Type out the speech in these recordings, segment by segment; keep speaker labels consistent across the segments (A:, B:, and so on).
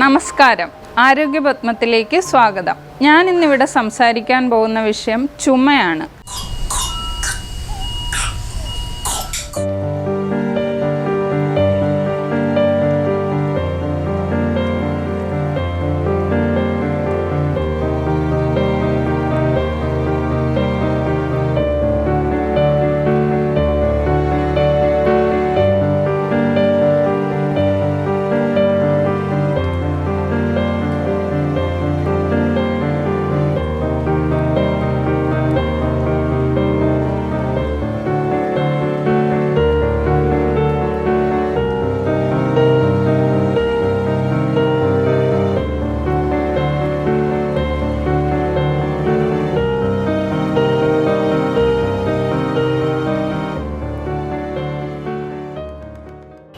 A: നമസ്കാരം, ആരോഗ്യപത്മത്തിലേക്ക് സ്വാഗതം. ഞാൻ ഇന്നിവിടെ സംസാരിക്കാൻ പോകുന്ന വിഷയം ചുമയാണ്.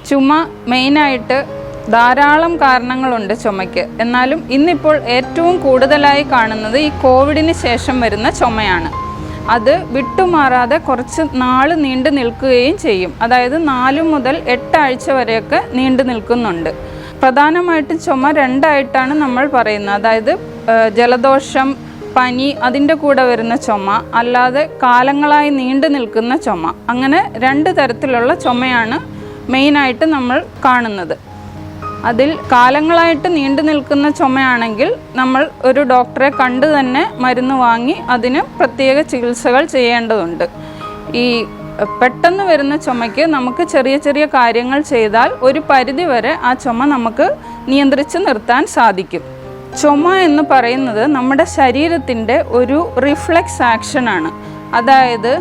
A: ചുമ മെയിനായിട്ട് ധാരാളം കാരണങ്ങളുണ്ട് ചുമയ്ക്ക്. എന്നാലും ഇന്നിപ്പോൾ ഏറ്റവും കൂടുതലായി കാണുന്നത് ഈ കോവിഡിന് ശേഷം വരുന്ന ചുമയാണ്. അത് വിട്ടുമാറാതെ കുറച്ച് നാൾ നീണ്ടു നിൽക്കുകയും ചെയ്യും. അതായത് 4 മുതൽ 8 ആഴ്ച വരെയൊക്കെ നീണ്ടു നിൽക്കുന്നുണ്ട്. പ്രധാനമായിട്ടും ചുമ രണ്ടായിട്ടാണ് നമ്മൾ പറയുന്നത്. അതായത് ജലദോഷം, പനി, അതിൻ്റെ കൂടെ വരുന്ന ചുമ, അല്ലാതെ കാലങ്ങളായി നീണ്ടു നിൽക്കുന്ന ചുമ. അങ്ങനെ 2 തരത്തിലുള്ള ചുമയാണ് മെയിനായിട്ട് നമ്മൾ കാണുന്നത്. അതിൽ കാലങ്ങളായിട്ട് നീണ്ടു നിൽക്കുന്ന ചുമയാണെങ്കിൽ നമ്മൾ ഒരു ഡോക്ടറെ കണ്ടു തന്നെ മരുന്ന് വാങ്ങി അതിന് പ്രത്യേക ചികിത്സകൾ ചെയ്യേണ്ടതുണ്ട്. ഈ പെട്ടെന്ന് വരുന്ന ചുമയ്ക്ക് നമുക്ക് ചെറിയ ചെറിയ കാര്യങ്ങൾ ചെയ്താൽ ഒരു പരിധി വരെ ആ ചുമ നമുക്ക് നിയന്ത്രിച്ച് നിർത്താൻ സാധിക്കും. ചുമ എന്ന് പറയുന്നത് നമ്മുടെ ശരീരത്തിൻ്റെ ഒരു റിഫ്ലെക്സ് ആക്ഷനാണ്. അതായത്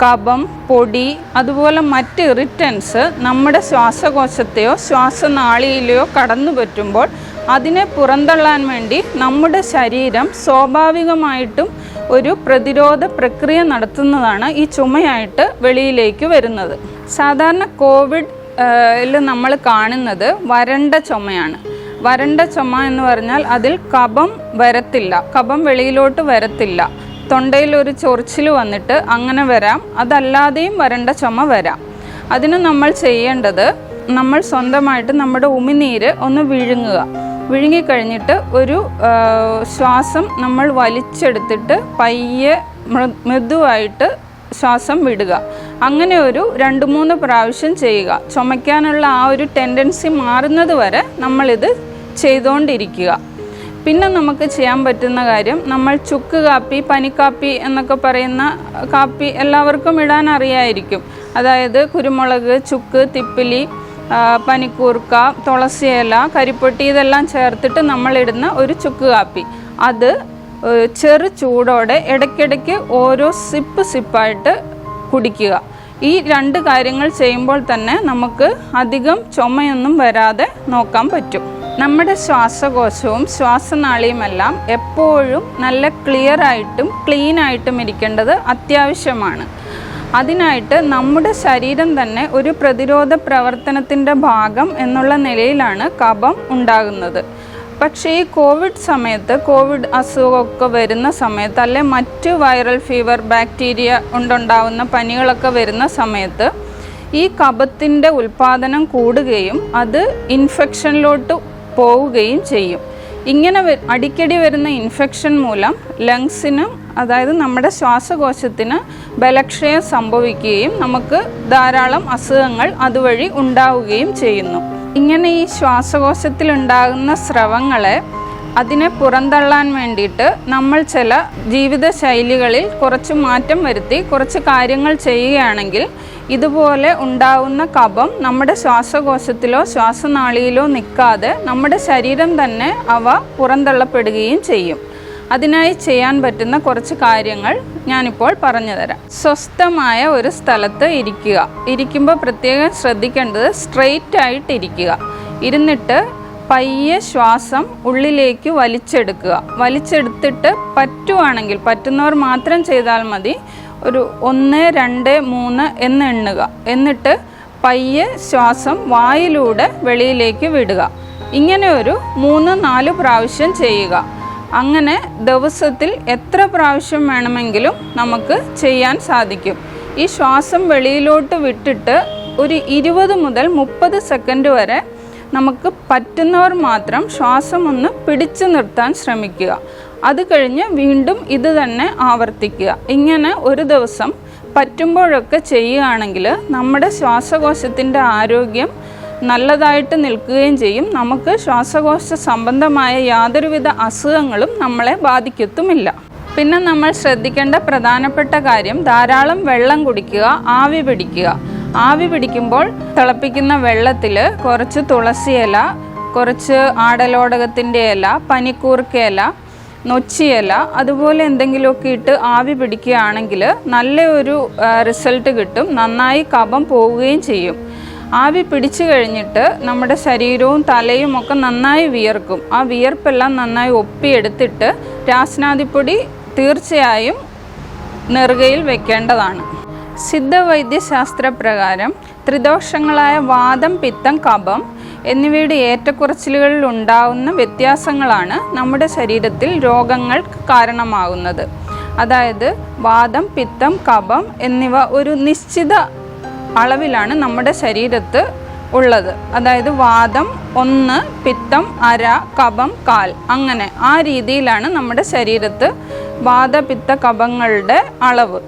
A: കഫം, പൊടി, അതുപോലെ മറ്റ് ഇറിറ്റൻസ് നമ്മുടെ ശ്വാസകോശത്തെയോ ശ്വാസനാളിയിലെയോ കടന്നു പറ്റുമ്പോൾ അതിനെ പുറന്തള്ളാൻ വേണ്ടി നമ്മുടെ ശരീരം സ്വാഭാവികമായിട്ടും ഒരു പ്രതിരോധ പ്രക്രിയ നടത്തുന്നതാണ് ഈ ചുമയായിട്ട് വെളിയിലേക്ക് വരുന്നത്. സാധാരണ കോവിഡിൽ നമ്മൾ കാണുന്നത് വരണ്ട ചുമയാണ്. വരണ്ട ചുമ എന്ന് പറഞ്ഞാൽ അതിൽ കഫം വരത്തില്ല, കഫം വെളിയിലോട്ട് വരത്തില്ല. തൊണ്ടയിൽ ഒരു ചൊറിച്ചിൽ വന്നിട്ട് അങ്ങനെ വരാം. അതല്ലാതെയും വരണ്ട ചുമ വരാം. അതിന് നമ്മൾ ചെയ്യേണ്ടത്, നമ്മൾ സ്വന്തമായിട്ട് നമ്മുടെ ഉമിനീര് ഒന്ന് വിഴുങ്ങിക്കഴിഞ്ഞിട്ട് ഒരു ശ്വാസം നമ്മൾ വലിച്ചെടുത്തിട്ട് പയ്യെ മൃദുവായിട്ട് ശ്വാസം വിടുക. അങ്ങനെ ഒരു 2-3 പ്രാവശ്യം ചെയ്യുക. ചുമയ്ക്കാനുള്ള ആ ഒരു ടെൻഡൻസി മാറുന്നത് വരെ നമ്മളിത് ചെയ്തുകൊണ്ടിരിക്കുക. പിന്നെ നമുക്ക് ചെയ്യാൻ പറ്റുന്ന കാര്യം, നമ്മൾ ചുക്ക് കാപ്പി, പനിക്കാപ്പി എന്നൊക്കെ പറയുന്ന കാപ്പി എല്ലാവർക്കും ഇടാൻ അറിയായിരിക്കും. അതായത് കുരുമുളക്, ചുക്ക്, തിപ്പിലി, പനിക്കൂർക്ക, തുളസിയില, കരിപ്പൊട്ടി, ഇതെല്ലാം ചേർത്തിട്ട് നമ്മളിടുന്ന ഒരു ചുക്ക് കാപ്പി. അത് ചെറു ചൂടോടെ ഇടയ്ക്കിടയ്ക്ക് ഓരോ സിപ്പായിട്ട് കുടിക്കുക. ഈ 2 കാര്യങ്ങൾ ചെയ്യുമ്പോൾ തന്നെ നമുക്ക് അധികം ചുമയൊന്നും വരാതെ നോക്കാൻ പറ്റും. നമ്മുടെ ശ്വാസകോശവും ശ്വാസനാളിയുമെല്ലാം എപ്പോഴും നല്ല ക്ലിയറായിട്ടും ക്ലീനായിട്ടും ഇരിക്കേണ്ടത് അത്യാവശ്യമാണ്. അതിനായിട്ട് നമ്മുടെ ശരീരം തന്നെ ഒരു പ്രതിരോധ പ്രവർത്തനത്തിൻ്റെ ഭാഗം എന്നുള്ള നിലയിലാണ് കഫം ഉണ്ടാകുന്നത്. പക്ഷേ ഈ കോവിഡ് സമയത്ത്, കോവിഡ് അസുഖമൊക്കെ വരുന്ന സമയത്ത്, അല്ലെ മറ്റ് വൈറൽ ഫീവർ, ബാക്ടീരിയ കൊണ്ടുണ്ടാകുന്ന പനികളൊക്കെ വരുന്ന സമയത്ത് ഈ കഫത്തിൻ്റെ ഉൽപ്പാദനം കൂടുകയും അത് ഇൻഫെക്ഷനിലോട്ട് പോവുകയും ചെയ്യും. ഇങ്ങനെ അടിക്കടി വരുന്ന ഇൻഫെക്ഷൻ മൂലം ലങ്സിനും, അതായത് നമ്മുടെ ശ്വാസകോശത്തിന് ബലക്ഷയം സംഭവിക്കുകയും നമുക്ക് ധാരാളം അസുഖങ്ങൾ അതുവഴി ഉണ്ടാവുകയും ചെയ്യുന്നു. ഇങ്ങനെ ഈ ശ്വാസകോശത്തിൽ ഉണ്ടാകുന്ന സ്രവങ്ങളെ അതിനെ പുറന്തള്ളാൻ വേണ്ടിയിട്ട് നമ്മൾ ചില ജീവിതശൈലികളിൽ കുറച്ച് മാറ്റം വരുത്തി കുറച്ച് കാര്യങ്ങൾ ചെയ്യുകയാണെങ്കിൽ ഇതുപോലെ ഉണ്ടാവുന്ന കഫം നമ്മുടെ ശ്വാസകോശത്തിലോ ശ്വാസനാളിയിലോ നിൽക്കാതെ നമ്മുടെ ശരീരം തന്നെ അവ പുറന്തള്ളപ്പെടുകയും ചെയ്യും. അതിനായി ചെയ്യാൻ പറ്റുന്ന കുറച്ച് കാര്യങ്ങൾ ഞാനിപ്പോൾ പറഞ്ഞു തരാം. സ്വസ്ഥമായ ഒരു സ്ഥലത്ത് ഇരിക്കുക. ഇരിക്കുമ്പോൾ പ്രത്യേകം ശ്രദ്ധിക്കേണ്ടത് സ്ട്രെയിറ്റ് ആയിട്ട് ഇരിക്കുക. ഇരുന്നിട്ട് പയ്യെ ശ്വാസം ഉള്ളിലേക്ക് വലിച്ചെടുക്കുക. വലിച്ചെടുത്തിട്ട് പറ്റുവാണെങ്കിൽ, പറ്റുന്നവർ മാത്രം ചെയ്താൽ മതി, ഒരു 1, 2, 3 എന്ന് എണ്ണുക. എന്നിട്ട് പയ്യെ ശ്വാസം വായിലൂടെ വെളിയിലേക്ക് വിടുക. ഇങ്ങനെ ഒരു 3-4 പ്രാവശ്യം ചെയ്യുക. അങ്ങനെ ദിവസത്തിൽ എത്ര പ്രാവശ്യം വേണമെങ്കിലും നമുക്ക് ചെയ്യാൻ സാധിക്കും. ഈ ശ്വാസം വെളിയിലോട്ട് വിട്ടിട്ട് ഒരു 20 മുതൽ 30 സെക്കൻഡ് വരെ നമുക്ക് പറ്റുന്നവർ മാത്രം ശ്വാസം ഒന്ന് പിടിച്ചു നിർത്താൻ ശ്രമിക്കുക. അത് കഴിഞ്ഞ് വീണ്ടും ഇത് തന്നെ ആവർത്തിക്കുക. ഇങ്ങനെ ഒരു ദിവസം പറ്റുമ്പോഴൊക്കെ ചെയ്യുകയാണെങ്കിൽ നമ്മുടെ ശ്വാസകോശത്തിൻ്റെ ആരോഗ്യം നല്ലതായിട്ട് നിൽക്കുകയും ചെയ്യും. നമുക്ക് ശ്വാസകോശ സംബന്ധമായ യാതൊരുവിധ അസുഖങ്ങളും നമ്മളെ ബാധിക്കത്തുമില്ല. പിന്നെ നമ്മൾ ശ്രദ്ധിക്കേണ്ട പ്രധാനപ്പെട്ട കാര്യം ധാരാളം വെള്ളം കുടിക്കുക, ആവി പിടിക്കുക. ആവി പിടിക്കുമ്പോൾ തിളപ്പിക്കുന്ന വെള്ളത്തിൽ കുറച്ച് തുളസി ഇല, കുറച്ച് ആടലോടകത്തിൻ്റെ ഇല, പനിക്കൂർക്ക ഇല, നൊച്ചിയില അതുപോലെ എന്തെങ്കിലുമൊക്കെ ഇട്ട് ആവി പിടിക്കുകയാണെങ്കിൽ നല്ലൊരു റിസൾട്ട് കിട്ടും. നന്നായി കഫം പോവുകയും ചെയ്യും. ആവി പിടിച്ചു കഴിഞ്ഞിട്ട് നമ്മുടെ ശരീരവും തലയും ഒക്കെ നന്നായി വിയർക്കും. ആ വിയർപ്പെല്ലാം നന്നായി ഒപ്പിയെടുത്തിട്ട് രാസ്നാദിപ്പൊടി തീർച്ചയായും നെറുകയിൽ വെക്കേണ്ടതാണ്. സിദ്ധ വൈദ്യശാസ്ത്രപ്രകാരം ത്രിദോഷങ്ങളായ വാദം, പിത്തം, കഫം എന്നിവയുടെ ഏറ്റക്കുറച്ചിലുകളിൽ ഉണ്ടാവുന്ന വ്യത്യാസങ്ങളാണ് നമ്മുടെ ശരീരത്തിൽ രോഗങ്ങൾക്ക് കാരണമാകുന്നത്. അതായത് വാദം, പിത്തം, കഫം എന്നിവ ഒരു നിശ്ചിത അളവിലാണ് നമ്മുടെ ശരീരത്ത് ഉള്ളത്. അതായത് വാദം 1, പിത്തം 1/2, കഫം 1/4, അങ്ങനെ ആ രീതിയിലാണ് നമ്മുടെ ശരീരത്ത് വാദപിത്ത കഫങ്ങളുടെ അളവ്.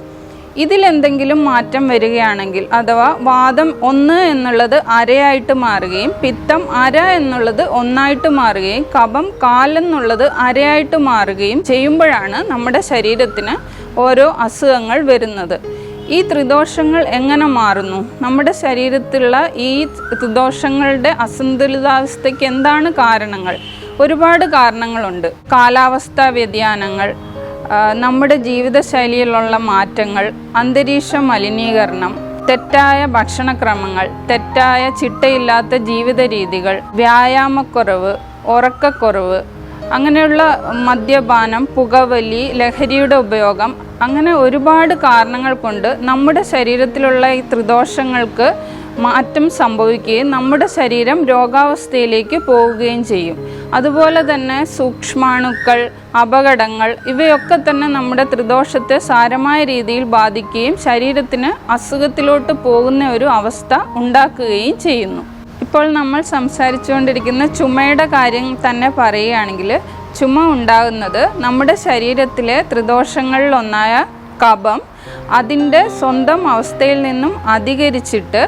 A: ഇതിലെന്തെങ്കിലും മാറ്റം വരികയാണെങ്കിൽ അഥവാ വാദം 1 എന്നുള്ളത് 1/2 മാറുകയും പിത്തം 1/2 എന്നുള്ളത് 1 മാറുകയും കഫം 1/4 എന്നുള്ളത് 1/2 മാറുകയും ചെയ്യുമ്പോഴാണ് നമ്മുടെ ശരീരത്തിന് ഓരോ അസുഖങ്ങൾ വരുന്നത്. ഈ ത്രിദോഷങ്ങൾ എങ്ങനെ മാറുന്നു? നമ്മുടെ ശരീരത്തിലുള്ള ഈ ത്രിദോഷങ്ങളുടെ അസന്തുലിതാവസ്ഥയ്ക്ക് എന്താണ് കാരണങ്ങൾ? ഒരുപാട് കാരണങ്ങളുണ്ട്. കാലാവസ്ഥാ വ്യതിയാനങ്ങൾ, നമ്മുടെ ജീവിതശൈലിയിലുള്ള മാറ്റങ്ങൾ, അന്തരീക്ഷ മലിനീകരണം, തെറ്റായ ഭക്ഷണക്രമങ്ങൾ, തെറ്റായ ചിട്ടയില്ലാത്ത ജീവിത രീതികൾ, വ്യായാമക്കുറവ്, ഉറക്കക്കുറവ്, അങ്ങനെയുള്ള മദ്യപാനം, പുകവലി, ലഹരിയുടെ ഉപയോഗം, അങ്ങനെ ഒരുപാട് കാരണങ്ങൾ കൊണ്ട് നമ്മുടെ ശരീരത്തിലുള്ള ഈ ത്രിദോഷങ്ങൾക്ക് മാറ്റം സംഭവിക്കുകയും നമ്മുടെ ശരീരം രോഗാവസ്ഥയിലേക്ക് പോവുകയും ചെയ്യും. അതുപോലെ തന്നെ സൂക്ഷ്മാണുക്കൾ, അപകടങ്ങൾ ഇവയൊക്കെ തന്നെ നമ്മുടെ ത്രിദോഷത്തെ സാരമായ രീതിയിൽ ബാധിക്കുകയും ശരീരത്തിന് അസുഖത്തിലോട്ട് പോകുന്ന ഒരു അവസ്ഥ ഉണ്ടാക്കുകയും ചെയ്യുന്നു. ഇപ്പോൾ നമ്മൾ സംസാരിച്ചുകൊണ്ടിരിക്കുന്ന ചുമയുടെ കാര്യം തന്നെ പറയുകയാണെങ്കിൽ ചുമ ഉണ്ടാകുന്നത് നമ്മുടെ ശരീരത്തിലെ ത്രിദോഷങ്ങളിലൊന്നായ കഫം അതിൻ്റെ സ്വന്തം അവസ്ഥയിൽ നിന്നും അധികരിച്ചിട്ട്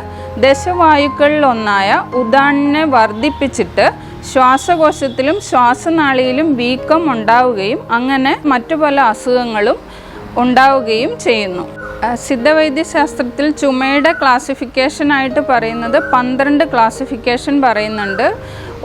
A: ദശവായുക്കളിലൊന്നായ ഉദാഹരണനെ വർദ്ധിപ്പിച്ചിട്ട് ശ്വാസകോശത്തിലും ശ്വാസനാളിയിലും വീക്കം ഉണ്ടാവുകയും അങ്ങനെ മറ്റു പല അസുഖങ്ങളും ഉണ്ടാവുകയും ചെയ്യുന്നു. സിദ്ധവൈദ്യശാസ്ത്രത്തിൽ ചുമയുടെ ക്ലാസിഫിക്കേഷനായിട്ട് പറയുന്നത് 12 ക്ലാസിഫിക്കേഷൻ പറയുന്നുണ്ട്.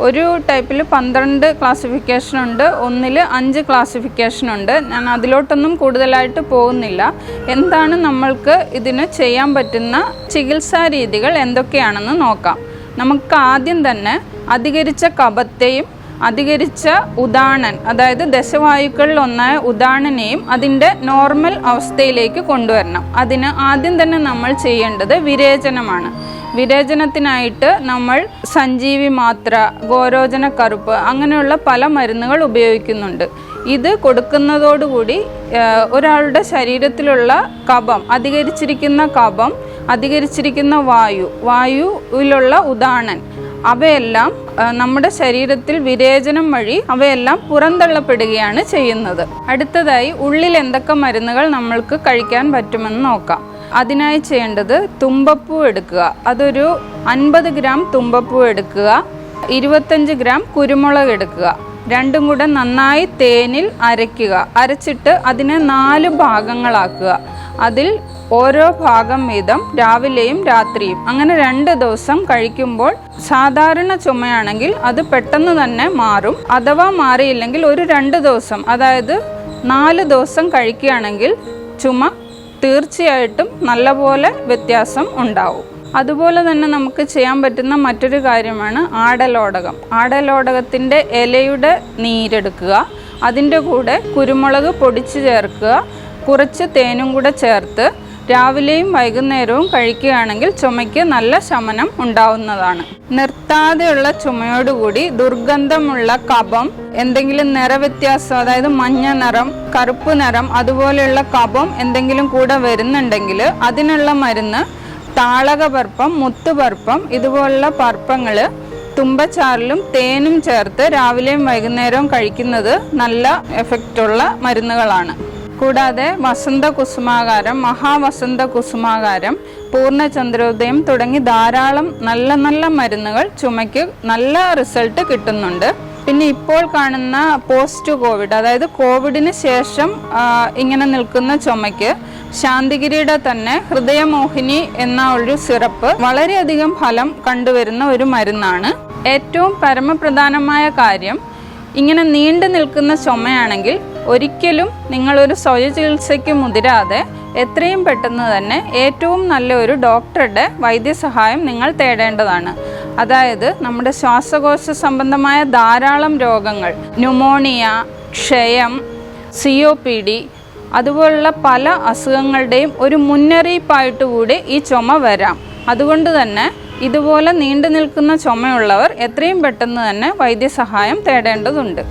A: ഒരു ടൈപ്പിൽ 12 ക്ലാസിഫിക്കേഷനുണ്ട്, ഒന്നിൽ 5 ക്ലാസിഫിക്കേഷനുണ്ട്. ഞാൻ അതിലോട്ടൊന്നും കൂടുതലായിട്ട് പോകുന്നില്ല. എന്താണ് നമ്മൾക്ക് ഇതിന് ചെയ്യാൻ പറ്റുന്ന ചികിത്സാ രീതികൾ എന്തൊക്കെയാണെന്ന് നോക്കാം. നമുക്ക് ആദ്യം തന്നെ അധികരിച്ച കഫത്തെയും അധികരിച്ച ഉദാഹരണൻ, അതായത് ദശവായുക്കളിൽ ഒന്നായ ഉദാഹരണനെയും അതിൻ്റെ നോർമൽ അവസ്ഥയിലേക്ക് കൊണ്ടുവരണം. അതിന് ആദ്യം തന്നെ നമ്മൾ ചെയ്യേണ്ടത് വിരേചനമാണ്. വിരേചനത്തിനായിട്ട് നമ്മൾ സഞ്ജീവി മാത്ര, ഗോരോചന കറുപ്പ് അങ്ങനെയുള്ള പല മരുന്നുകൾ ഉപയോഗിക്കുന്നുണ്ട്. ഇത് കൊടുക്കുന്നതോടുകൂടി ഒരാളുടെ ശരീരത്തിലുള്ള കഫം, അധികരിച്ചിരിക്കുന്ന കഫം, അധികരിച്ചിരിക്കുന്ന വായുവിലുള്ള ഉദാഹരണൻ അവയെല്ലാം നമ്മുടെ ശരീരത്തിൽ വിരേചനം വഴി അവയെല്ലാം പുറന്തള്ളപ്പെടുകയാണ് ചെയ്യുന്നത്. അടുത്തതായി ഉള്ളിൽ എന്തൊക്കെ മരുന്നുകൾ നമ്മൾക്ക് കഴിക്കാൻ പറ്റുമെന്ന് നോക്കാം. അതിനായി ചെയ്യേണ്ടത് തുമ്പപ്പൂ എടുക്കുക. അതൊരു 50 ഗ്രാം തുമ്പപ്പൂ എടുക്കുക. 25 ഗ്രാം കുരുമുളക് എടുക്കുക. രണ്ടും കൂടെ നന്നായി തേനിൽ അരയ്ക്കുക. അരച്ചിട്ട് അതിനെ 4 ഭാഗങ്ങളാക്കുക. അതിൽ ഓരോ ഭാഗം വീതം രാവിലെയും രാത്രിയും അങ്ങനെ 2 ദിവസം കഴിക്കുമ്പോൾ സാധാരണ ചുമയാണെങ്കിൽ അത് പെട്ടെന്ന് തന്നെ മാറും. അഥവാ മാറിയില്ലെങ്കിൽ ഒരു 2 ദിവസം, അതായത് 4 ദിവസം കഴിക്കുകയാണെങ്കിൽ ചുമ തീർച്ചയായിട്ടും നല്ലപോലെ വ്യത്യാസം ഉണ്ടാവും. അതുപോലെ തന്നെ നമുക്ക് ചെയ്യാൻ പറ്റുന്ന മറ്റൊരു കാര്യമാണ് ആടലോടകം. ആടലോടകത്തിൻ്റെ ഇലയുടെ നീരെടുക്കുക. അതിൻ്റെ കൂടെ കുരുമുളക് പൊടിച്ച് ചേർക്കുക. കുറച്ച് തേനും കൂടെ ചേർത്ത് രാവിലെയും വൈകുന്നേരവും കഴിക്കുകയാണെങ്കിൽ ചുമയ്ക്ക് നല്ല ശമനം ഉണ്ടാവുന്നതാണ്. നിർത്താതെയുള്ള ചുമയോടുകൂടി ദുർഗന്ധമുള്ള കഫം, എന്തെങ്കിലും നിറവ്യത്യാസം, അതായത് മഞ്ഞ നിറം, കറുപ്പ് നിറം, അതുപോലെയുള്ള കഫം എന്തെങ്കിലും കൂടെ വരുന്നുണ്ടെങ്കിൽ അതിനുള്ള മരുന്ന് താളകപർപ്പം, മുത്തുപർപ്പം ഇതുപോലുള്ള പർപ്പങ്ങൾ തുമ്പച്ചാറിലും തേനും ചേർത്ത് രാവിലെയും വൈകുന്നേരവും കഴിക്കുന്നത് നല്ല എഫക്റ്റുള്ള മരുന്നുകളാണ്. കൂടാതെ വസന്ത കുസുമാകാരം, മഹാവസന്ത കുസുമാകാരം, പൂർണ്ണചന്ദ്രോദയം തുടങ്ങി ധാരാളം നല്ല നല്ല മരുന്നുകൾ ചുമയ്ക്ക് നല്ല റിസൾട്ട് കിട്ടുന്നുണ്ട്. പിന്നെ ഇപ്പോൾ കാണുന്ന പോസ്റ്റ് കോവിഡ്, അതായത് കോവിഡിന് ശേഷം ഇങ്ങനെ നിൽക്കുന്ന ചുമയ്ക്ക് ശാന്തിഗിരിയുടെ തന്നെ ഹൃദയമോഹിനി എന്ന ഒരു സിറപ്പ് വളരെയധികം ഫലം കണ്ടുവരുന്ന ഒരു മരുന്നാണ്. ഏറ്റവും പരമപ്രധാനമായ കാര്യം, ഇങ്ങനെ നീണ്ടു നിൽക്കുന്ന ചുമയാണെങ്കിൽ ഒരിക്കലും നിങ്ങളൊരു സ്വയചികിത്സയ്ക്ക് മുതിരാതെ എത്രയും പെട്ടെന്ന് തന്നെ ഏറ്റവും നല്ല ഒരു ഡോക്ടറുടെ വൈദ്യസഹായം നിങ്ങൾ തേടേണ്ടതാണ്. അതായത് നമ്മുടെ ശ്വാസകോശ സംബന്ധമായ ധാരാളം രോഗങ്ങൾ, ന്യൂമോണിയ, ക്ഷയം, COPD അതുപോലുള്ള പല അസുഖങ്ങളുടെയും ഒരു മുന്നറിയിപ്പായിട്ട് കൂടി ഈ ചുമ വരാം. അതുകൊണ്ട് തന്നെ ഇതുപോലെ നീണ്ടു നിൽക്കുന്ന ചുമയുള്ളവർ എത്രയും പെട്ടെന്ന് തന്നെ വൈദ്യസഹായം തേടേണ്ടതുണ്ട്.